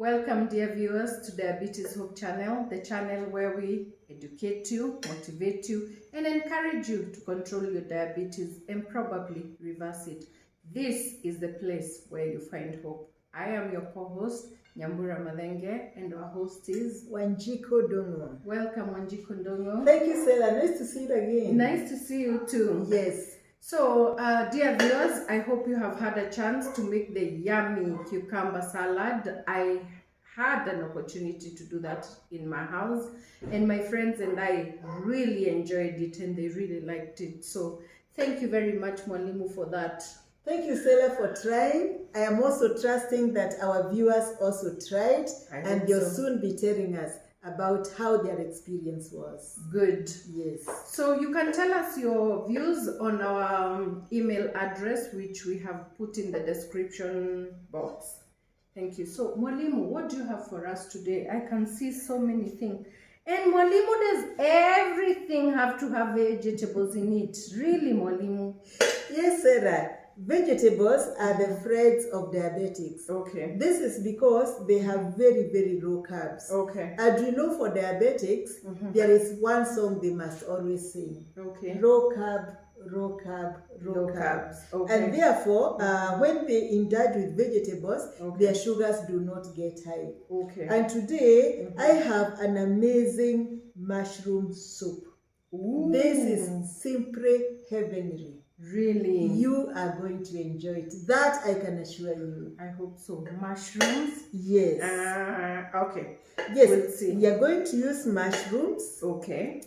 Welcome, dear viewers, to Diabetes Hope channel, the channel where we educate you, motivate you, and encourage you to control your diabetes and probably reverse it. This is the place where you find hope. I am your co-host, Nyambura Madenge, and our host is Wanjiko Dongo. Welcome, Wanjiko Dongo. Thank you, Stella. Nice to see you again. Nice to see you too. Yes. So, dear viewers, I hope you have had a chance to make the yummy cucumber salad. I had an opportunity to do that in my house, and my friends and I really enjoyed it, and they really liked it. So, thank you very much, Mwalimu, for that. Thank you, Stella, for trying. I am also trusting that our viewers also tried, and they'll soon be telling us about how their experience was. Good. Yes. So you can tell us your views on our email address, which we have put in the description box. Thank you. So Mwalimu, what do you have for us today? I can see so many things. And Mwalimu, does everything have to have vegetables in it? Really, Mwalimu? Yes, Sarah. Vegetables are the friends of diabetics. Okay. This is because they have very, very low carbs. Okay. And you know, for diabetics, there is one song they must always sing. Okay. Low carb, low carb, low carbs. Okay. And therefore, when they indulge with vegetables, their sugars do not get high. Okay. And today, I have an amazing mushroom soup. Ooh. This is simply heavenly. Really? You are going to enjoy it. That I can assure you. I hope so. Mushrooms? Yes. Okay. Yes. We'll see. We are going to use mushrooms. Okay.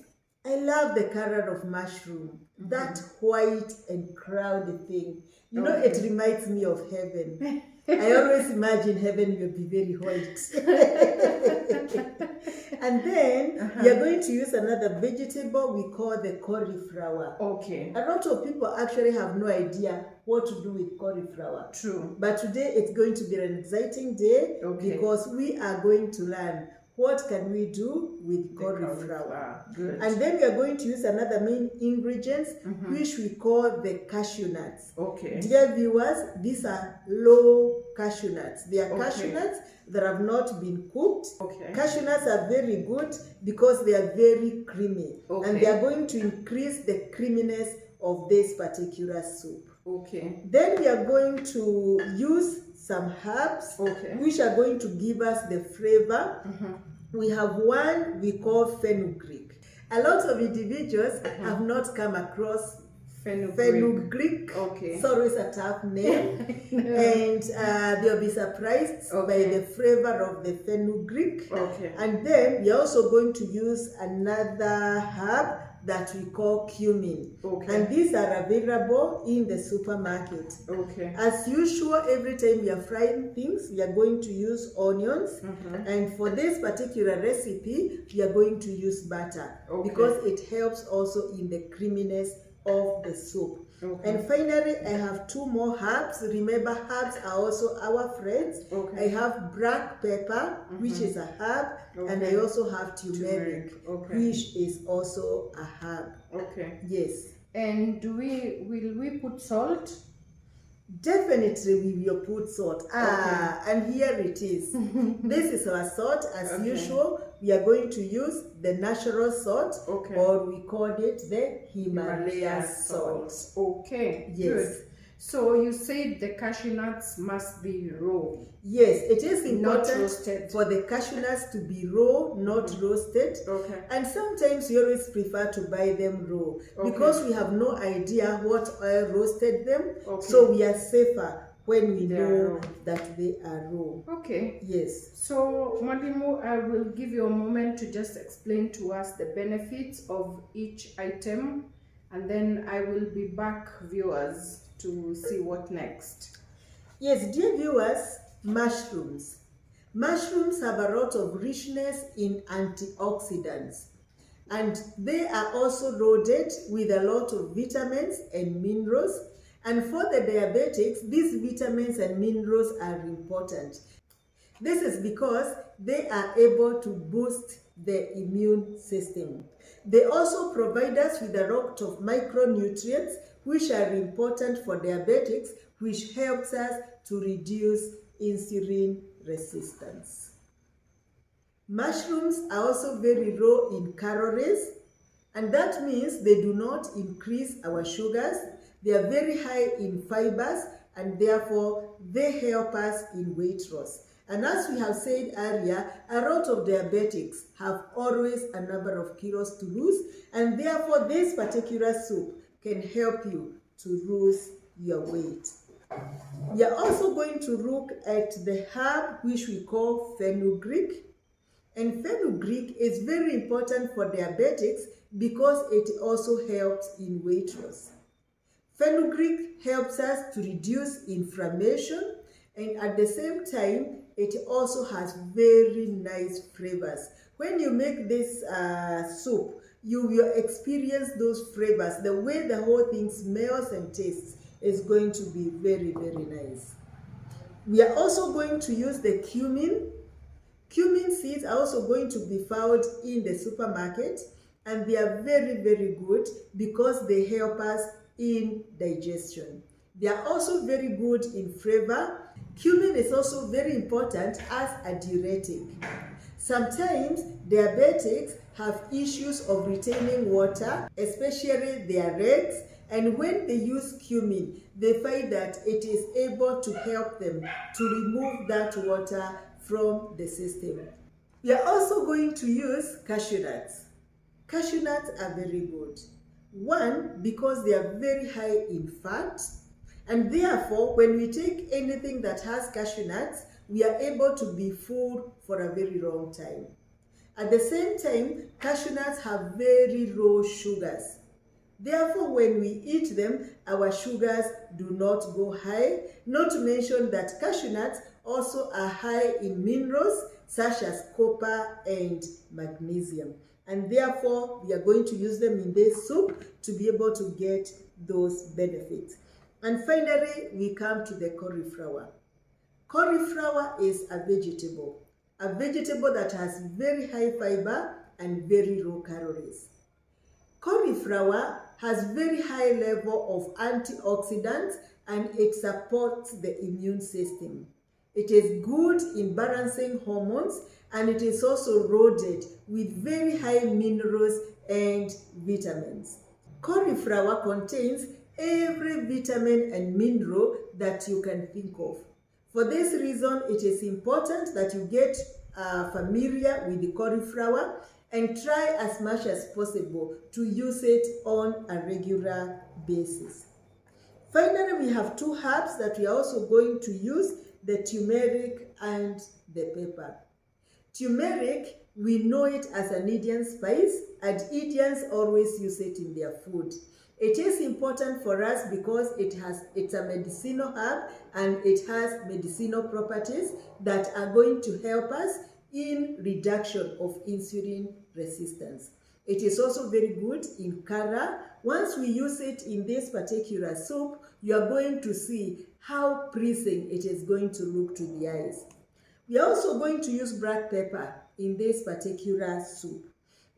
I love the color of mushroom. That white and cloudy thing. You know, it reminds me of heaven. I always imagine heaven will be very white. And then we are going to use another vegetable we call the cauliflower. Okay. A lot of people actually have no idea what to do with cauliflower. True. But today it's going to be an exciting day because we are going to learn what can we do with cauliflower. Good. And then we are going to use another main ingredients which we call the cashew nuts. Okay. Dear viewers, these are low cashew nuts. They are cashew nuts that have not been cooked. Okay. Cashew nuts are very good because they are very creamy. And they are going to increase the creaminess of this particular soup. Okay. Then we are going to use some herbs which are going to give us the flavor. We have one we call Fenugreek. A lot of individuals have not come across Fenugreek. Okay. Sorry, it's a tough name. And they'll be surprised by the flavor of the Fenugreek. Okay. And then we're also going to use another herb that we call Cumin. Okay. And these are available in the supermarket. Okay. As usual, every time we are frying things, we are going to use onions. And for this particular recipe, we are going to use butter because it helps also in the creaminess of the soup. And finally, I have two more herbs. Remember, herbs are also our friends. I have black pepper, which is a herb, and I also have turmeric, which is also a herb. Okay. Yes. And will we put salt? Definitely we will put salt. And here it is. This is our salt. As usual, we are going to use the natural salt, or we call it the Himalaya salt. Okay, yes. Good. So you said the cashew nuts must be raw. Yes, it is important for the cashew nuts to be raw, not roasted. Okay. And sometimes we always prefer to buy them raw because we have no idea what oil roasted them. So we are safer when we know that they are raw. Okay. Yes. So, Mwalimu, I will give you a moment to just explain to us the benefits of each item, and then I will be back, viewers, to see what next. Yes, dear viewers, mushrooms. Mushrooms have a lot of richness in antioxidants, and they are also loaded with a lot of vitamins and minerals. And for the diabetics, these vitamins and minerals are important. This is because they are able to boost the immune system. They also provide us with a lot of micronutrients which are important for diabetics, which helps us to reduce insulin resistance. Mushrooms are also very low in calories, and that means they do not increase our sugars. They are very high in fibers, and therefore they help us in weight loss. And as we have said earlier, a lot of diabetics have always a number of kilos to lose, and therefore this particular soup can help you to lose your weight. We are also going to look at the herb which we call fenugreek. And fenugreek is very important for diabetics because it also helps in weight loss. Fenugreek helps us to reduce inflammation, and at the same time, it also has very nice flavors. When you make this soup, you will experience those flavors. The way the whole thing smells and tastes is going to be very, very nice. We are also going to use the cumin. Cumin seeds are also going to be found in the supermarket, and they are very, very good because they help us in digestion. They are also very good in flavor. Cumin is also very important as a diuretic. Sometimes diabetics have issues of retaining water, especially their legs, and when they use cumin, they find that it is able to help them to remove that water from the system. We are also going to use cashew-nuts. Cashew-nuts are very good. One, because they are very high in fat, and therefore when we take anything that has cashew-nuts, we are able to be full for a very long time. At the same time, cashew-nuts have very low sugars. Therefore, when we eat them, our sugars do not go high, not to mention that cashew-nuts also are high in minerals such as copper and magnesium. And therefore, we are going to use them in this soup to be able to get those benefits. And finally, we come to the cauliflower. Cauliflower is a vegetable that has very high fiber and very low calories. Cauliflower has very high level of antioxidants, and it supports the immune system. It is good in balancing hormones, and it is also loaded with very high minerals and vitamins. Cauliflower contains every vitamin and mineral that you can think of. For this reason, it is important that you get familiar with the cauliflower and try as much as possible to use it on a regular basis. Finally, we have two herbs that we are also going to use, the turmeric and the pepper. Turmeric, we know it as an Indian spice, and Indians always use it in their food. It is important for us because it's a medicinal herb, and it has medicinal properties that are going to help us in reduction of insulin resistance. It is also very good in color. Once we use it in this particular soup, you are going to see how pleasing it is going to look to the eyes. We are also going to use black pepper in this particular soup.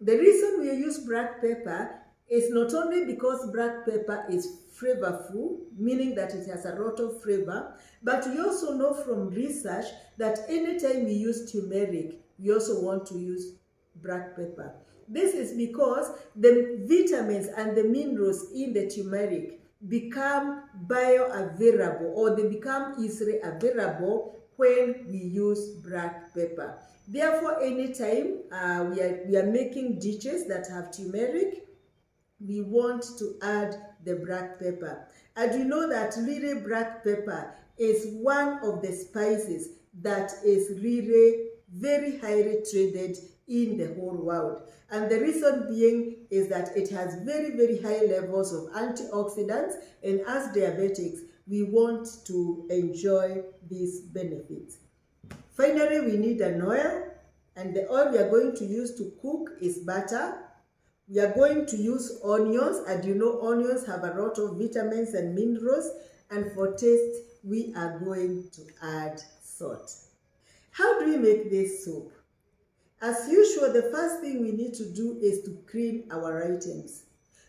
The reason we use black pepper is not only because black pepper is flavorful, meaning that it has a lot of flavor, but we also know from research that anytime we use turmeric, we also want to use black pepper. This is because the vitamins and the minerals in the turmeric become bioavailable, or they become easily available when we use black pepper. Therefore, anytime we are making dishes that have turmeric, we want to add the black pepper. And you know that really black pepper is one of the spices that is really very highly traded in the whole world. And the reason being is that it has very, very high levels of antioxidants, and as diabetics, we want to enjoy these benefits. Finally, we need an oil, and the oil we are going to use to cook is butter. We are going to use onions, and you know onions have a lot of vitamins and minerals, and for taste, we are going to add salt. How do we make this soup? As usual, the first thing we need to do is to clean our items.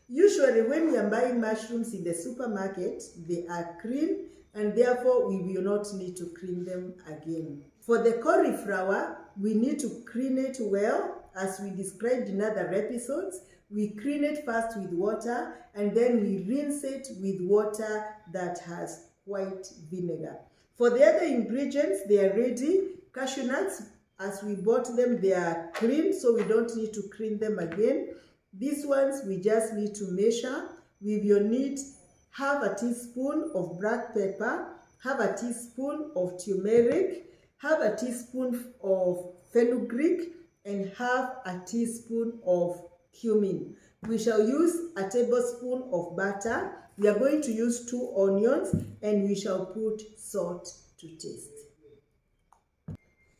Usually, when we are buying mushrooms in the supermarket, they are clean, and therefore we will not need to clean them again. For the cauliflower, we need to clean it well, as we described in other episodes. We clean it first with water, and then we rinse it with water that has white vinegar. For the other ingredients, they are ready. Cashew nuts, as we bought them, they are clean, so we don't need to clean them again. These ones, we just need to measure. With your need, half a teaspoon of black pepper, half a teaspoon of turmeric, half a teaspoon of fenugreek, and half a teaspoon of cumin. We shall use a tablespoon of butter. We are going to use 2 onions, and we shall put salt to taste.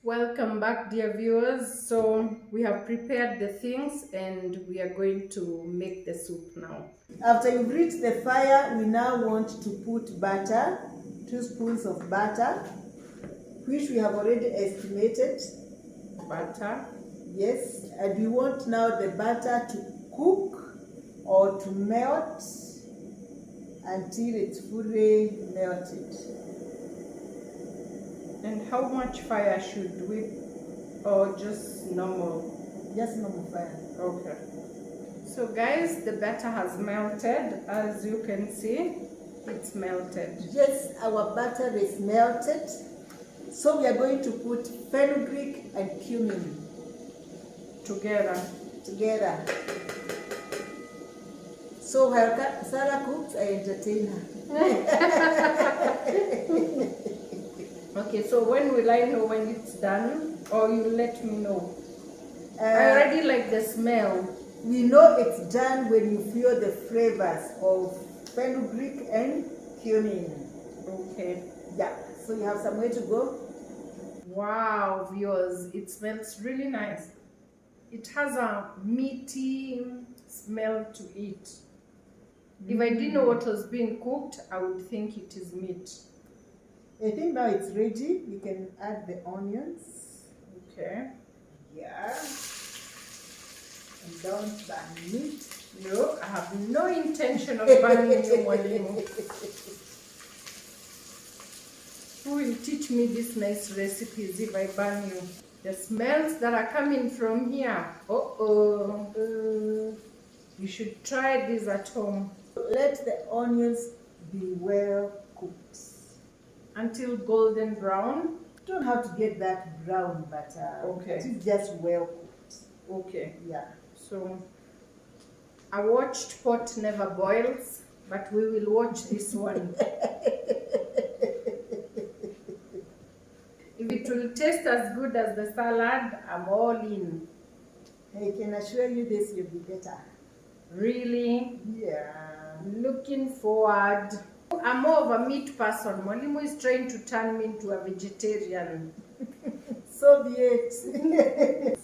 Welcome back, dear viewers. So we have prepared the things and we are going to make the soup now. After you've reached the fire, we now want to put butter, 2 spoons of butter, which we have already estimated. Butter. Yes, and we want now the butter to cook or to melt until it's fully melted. And how much fire should we, or just normal? Just normal fire. Okay. So guys, the batter has melted. As you can see, it's melted. Yes, our butter is melted. So we are going to put fenugreek and cumin together. So while Sarah cooks, I entertain her. Okay, so when will I know when it's done, or you let me know? I already like the smell. We know it's done when you feel the flavors of fenugreek and cumin. Okay. Yeah, so you have somewhere to go. Wow, viewers, it smells really nice. It has a meaty smell to it. If I didn't know what was being cooked, I would think it is meat. I think now it's ready. You can add the onions. Okay. Yeah. And don't burn meat. No, I have no intention of burning you, Mwalimu. Who will teach me these nice recipes if I burn you? The smells that are coming from here. You should try this at home. Let the onions be well cooked. Until golden brown? You don't have to get that brown, but okay. It is just well cooked. Okay. Yeah. So, I watched Pot Never Boils, but we will watch this one. If it will taste as good as the salad, I'm all in. I can assure you this will be better. Really? Yeah. Looking forward. I'm more of a meat person. Mwalimu is trying to turn me into a vegetarian. So be it.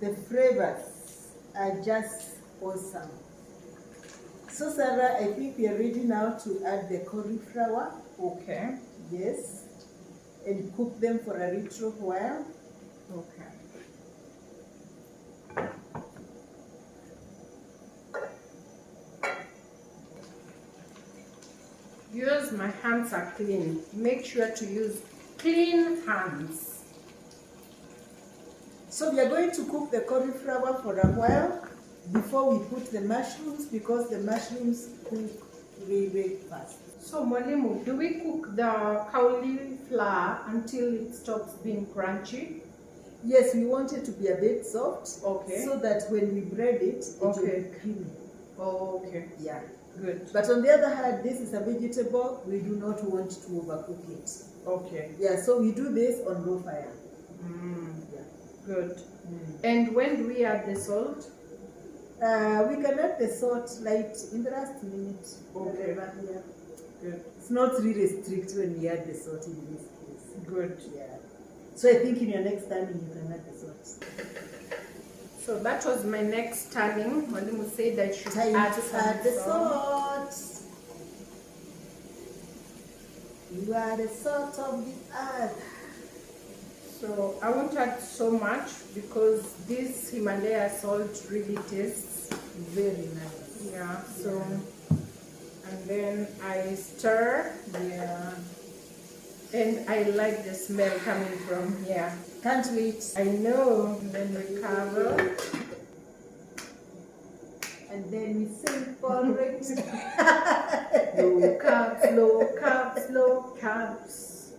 The flavors are just awesome. So Sarah, I think we are ready now to add the cauliflower. Okay. Yes. And cook them for a little while. Okay. Use my hands are clean. Make sure to use clean hands. So we are going to cook the cauliflower for a while before we put the mushrooms, because the mushrooms cook really fast. So Mwalimu, do we cook the cauliflower until it stops being crunchy? Yes, we want it to be a bit soft. Okay. So that when we bread it, it will be creamy. Oh, okay. Yeah. Good. But on the other hand, this is a vegetable. We do not want to overcook it. Okay. Yeah, so we do this on low fire. Yeah. Good. And when do we add the salt? We can add the salt light in the last minute. Okay. Yeah. Good. It's not really strict when we add the salt in this case. Good. Yeah. So I think in your next turning you can add the salt. So that was my next turning. Mwalimu said I should add the salt. You are the salt of the earth. So I won't add so much because this Himalaya salt really tastes very nice. Yeah. So and then I stir. Yeah. And I like the smell coming from here. Can't wait. I know. And then we cover. And then we sing for it. Low carbs, low carbs, low carbs.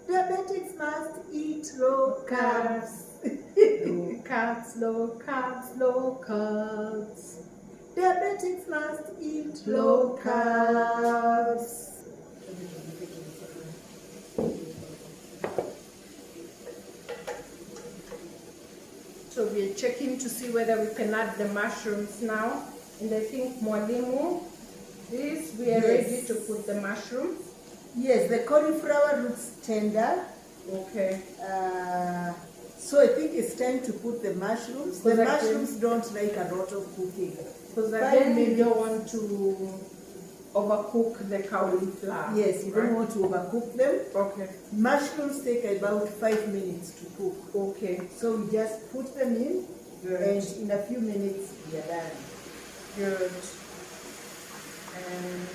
Diabetics must eat low carbs. Low carbs, low carbs, low carbs. Diabetics must eat low carbs. So we're checking to see whether we can add the mushrooms now. And I think Mwalimu, we are ready to put the mushrooms. Yes, the cauliflower looks tender. Okay. So I think it's time to put the mushrooms. The mushrooms don't like a lot of cooking. Because again, we don't want to overcook the cauliflower. Yes, you don't want to overcook them. Okay. Mushrooms take about 5 minutes to cook. Okay. So we just put them in, and in a few minutes we are done. Good. And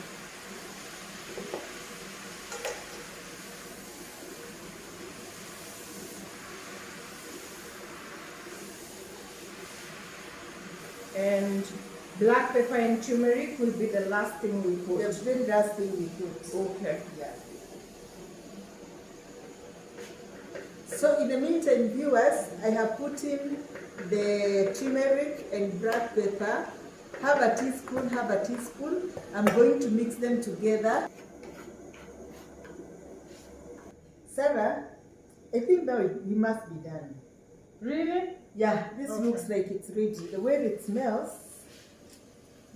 and black pepper and turmeric will be the last thing we put. The very last thing we put. Okay. Yeah. So in the meantime, viewers, I have put in the turmeric and black pepper. Have a teaspoon, have a teaspoon. I'm going to mix them together. Sarah, I think now we must be done. Really? Yeah, this Okay. looks like it's ready. The way it smells.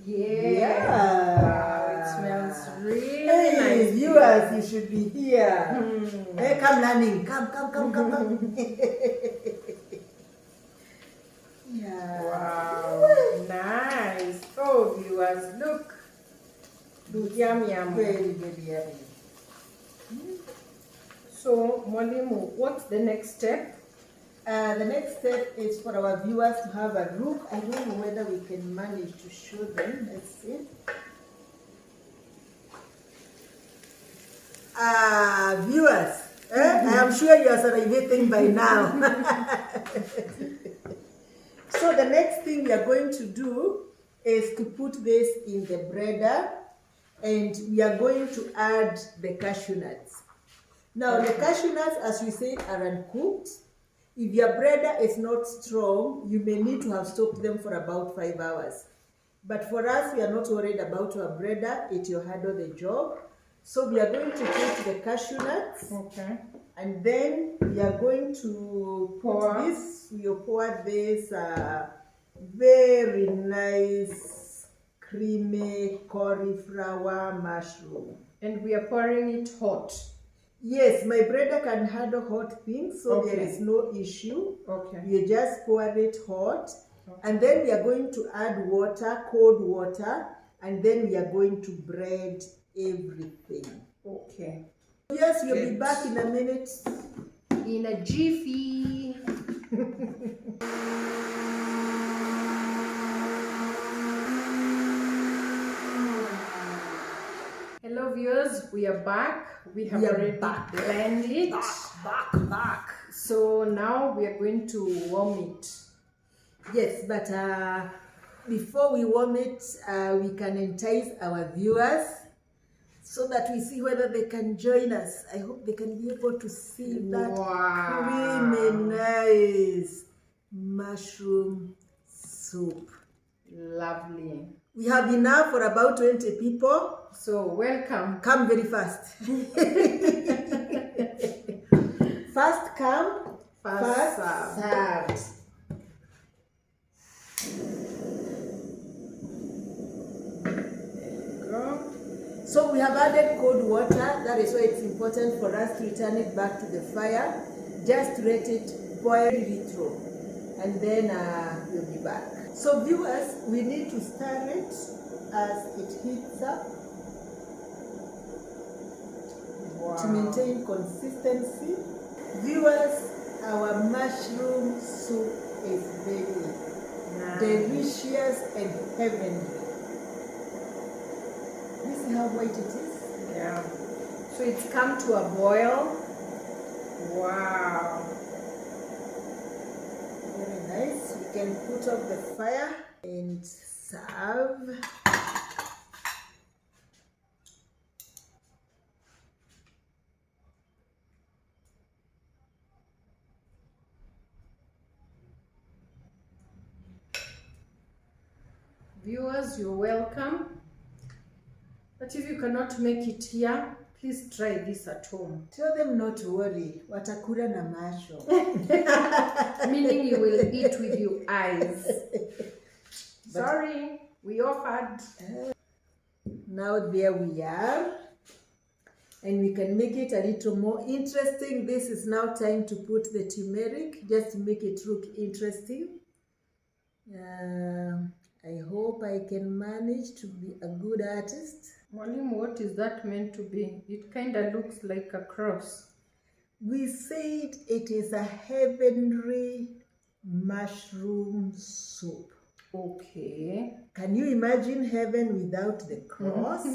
Yeah. Wow, it smells really Hey, nice. viewers, you should be here. Hmm. Hey, come, Nanny. Come. Yeah. Wow, nice. Oh, viewers, look. Yum, yum. Very, very yummy. So, Mwalimu, what's the next step? The next step is for our viewers to have a look. I don't know whether we can manage to show them. Let's see. Viewers, I am sure you are salivating by now. So the next thing we are going to do is to put this in the breader, and we are going to add the cashew nuts. Now the cashew nuts, as we said, are uncooked. If your breader is not strong, you may need to have soaked them for about 5 hours. But for us, we are not worried about our breader. It will handle the job. So we are going to put the cashew nuts. Okay. And then we are going to pour this. We'll pour this very nice, creamy cauliflower mushroom. And we are pouring it hot. Yes, my breader can handle hot things, so Okay. there is no issue. Okay. You just pour it hot. Okay. And then we are going to add water, cold water, and then we are going to bread everything. Okay. Yes, we'll be back in a minute. In a jiffy. Hello viewers, we are back. We have already blended it. Back. So now we are going to warm it. Yes, but before we warm it, we can entice our viewers so that we see whether they can join us. I hope they can be able to see that creamy, nice mushroom soup. Lovely. We have enough for about 20 people. So welcome. Come very fast. First come, first served. So we have added cold water. That is why it's important for us to return it back to the fire. Just let it boil a little, and then we'll be back. So viewers, we need to stir it as it heats up to maintain consistency. Viewers, our mushroom soup is ready. Delicious and heavenly. You see how white it is? Yeah. So it's come to a boil. Wow. Very nice. We can put off the fire and serve. Viewers, you're welcome. But if you cannot make it here, please try this at home. Tell them not to worry. Watakula na macho. Meaning you will eat with your eyes. Sorry, we offered. Now there we are. And we can make it a little more interesting. This is now time to put the turmeric, just to make it look interesting. I hope I can manage to be a good artist. Mwalimu, what is that meant to be? It kind of looks like a cross. We said it is a heavenly mushroom soup. Okay. Can you imagine heaven without the cross?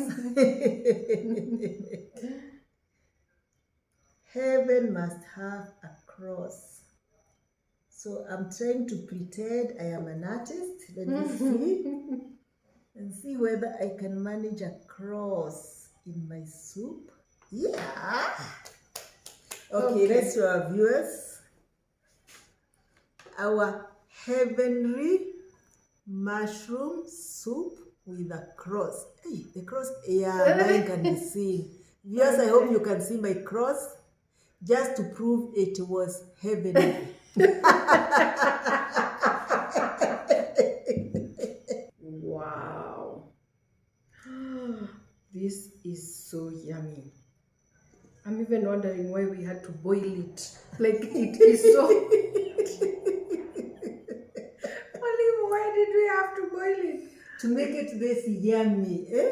Heaven must have a cross. So I'm trying to pretend I am an artist. Let me see. And see whether I can manage a cross in my soup. Yeah. Okay, let's show our viewers our heavenly mushroom soup with a cross. Hey, the cross, yeah, mine can be seen. Viewers, I hope you can see my cross, just to prove it was heavenly. Wow. This is so yummy. I'm even wondering why we had to boil it. Like, it is so... Olive, why did we have to boil it? To make it this yummy, eh?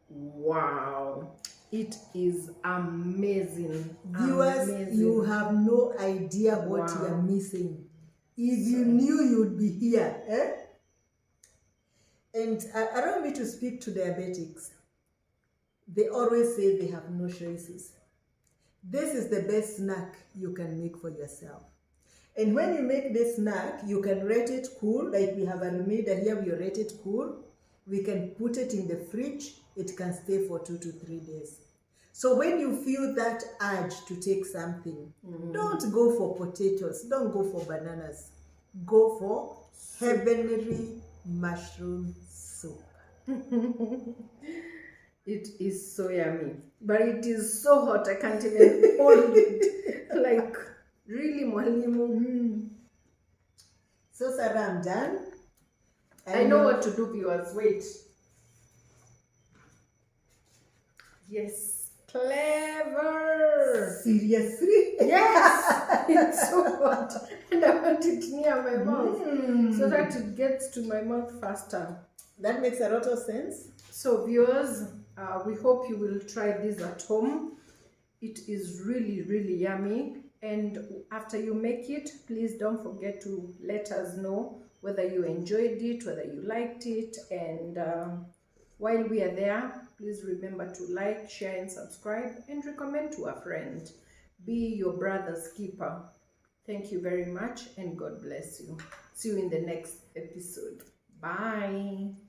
Wow. It is amazing. Viewers, amazing. You have no idea what you are missing. If you knew, you'd be here, eh? And allow me to speak to diabetics. They always say they have no choices. This is the best snack you can make for yourself. And when you make this snack, you can let it cool. Like we have Almeida here, we let it cool. We can put it in the fridge. It can stay for 2 to 3 days. So when you feel that urge to take something, don't go for potatoes, don't go for bananas. Go for heavenly mushroom soup. It is so yummy, but it is so hot I can't even hold it. Like, really, mwalimu. So Sarah, I'm done. I know what to do, viewers. Wait. Yes. Clever. Seriously? Yes. It's so hot, and I want it near my mouth so that it gets to my mouth faster. That makes a lot of sense. So viewers, we hope you will try this at home. It is really, really yummy. And after you make it, please don't forget to let us know whether you enjoyed it, whether you liked it. And while we are there, please remember to like, share, and subscribe, and recommend to a friend. Be your brother's keeper. Thank you very much, and God bless you. See you in the next episode. Bye.